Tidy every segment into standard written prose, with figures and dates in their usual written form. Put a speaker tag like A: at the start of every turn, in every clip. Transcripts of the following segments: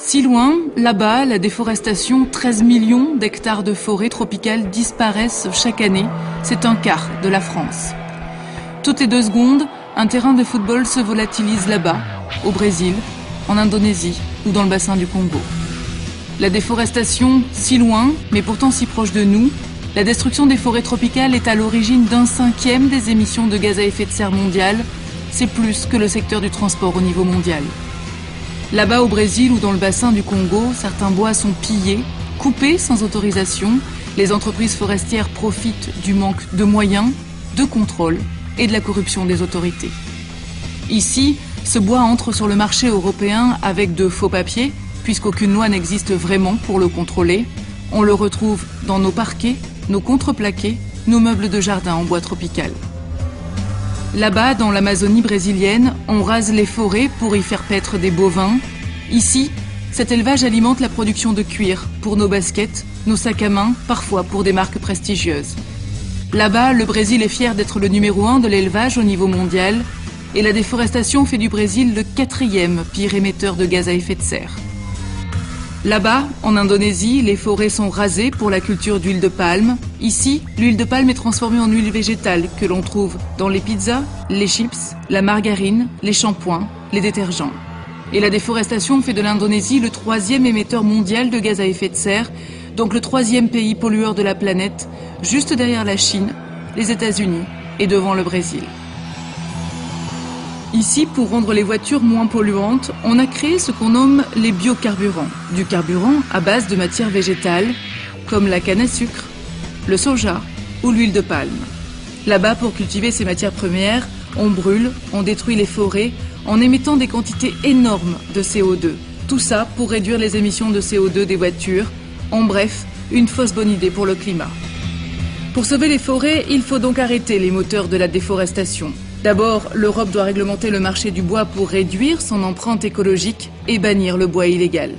A: Si loin, là-bas, la déforestation, 13 millions d'hectares de forêts tropicales disparaissent chaque année. C'est un quart de la France. Toutes les 2 secondes, un terrain de football se volatilise là-bas, au Brésil, en Indonésie ou dans le bassin du Congo. La déforestation, si loin, mais pourtant si proche de nous, la destruction des forêts tropicales est à l'origine d'1/5 des émissions de gaz à effet de serre mondiales. C'est plus que le secteur du transport au niveau mondial. Là-bas au Brésil ou dans le bassin du Congo, certains bois sont pillés, coupés sans autorisation. Les entreprises forestières profitent du manque de moyens, de contrôle et de la corruption des autorités. Ici, ce bois entre sur le marché européen avec de faux papiers, puisqu'aucune loi n'existe vraiment pour le contrôler. On le retrouve dans nos parquets, nos contreplaqués, nos meubles de jardin en bois tropical. Là-bas, dans l'Amazonie brésilienne, on rase les forêts pour y faire paître des bovins. Ici, cet élevage alimente la production de cuir pour nos baskets, nos sacs à main, parfois pour des marques prestigieuses. Là-bas, le Brésil est fier d'être le numéro 1 de l'élevage au niveau mondial et la déforestation fait du Brésil le 4e pire émetteur de gaz à effet de serre. Là-bas, en Indonésie, les forêts sont rasées pour la culture d'huile de palme. Ici, l'huile de palme est transformée en huile végétale que l'on trouve dans les pizzas, les chips, la margarine, les shampoings, les détergents. Et la déforestation fait de l'Indonésie le 3e émetteur mondial de gaz à effet de serre, donc le 3e pays pollueur de la planète, juste derrière la Chine, les États-Unis et devant le Brésil. Ici, pour rendre les voitures moins polluantes, on a créé ce qu'on nomme les biocarburants. Du carburant à base de matières végétales, comme la canne à sucre, le soja ou l'huile de palme. Là-bas, pour cultiver ces matières premières, on brûle, on détruit les forêts en émettant des quantités énormes de CO2. Tout ça pour réduire les émissions de CO2 des voitures. En bref, une fausse bonne idée pour le climat. Pour sauver les forêts, il faut donc arrêter les moteurs de la déforestation. D'abord, l'Europe doit réglementer le marché du bois pour réduire son empreinte écologique et bannir le bois illégal.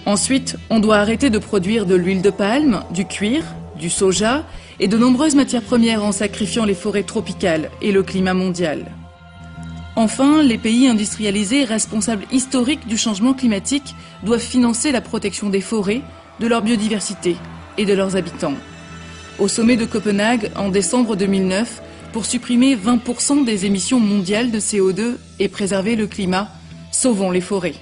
A: Ensuite, on doit arrêter de produire de l'huile de palme, du cuir, du soja et de nombreuses matières premières en sacrifiant les forêts tropicales et le climat mondial. Enfin, les pays industrialisés responsables historiques du changement climatique doivent financer la protection des forêts, de leur biodiversité et de leurs habitants. Au sommet de Copenhague, en décembre 2009, pour supprimer 20% des émissions mondiales de CO2 et préserver le climat, sauvons les forêts.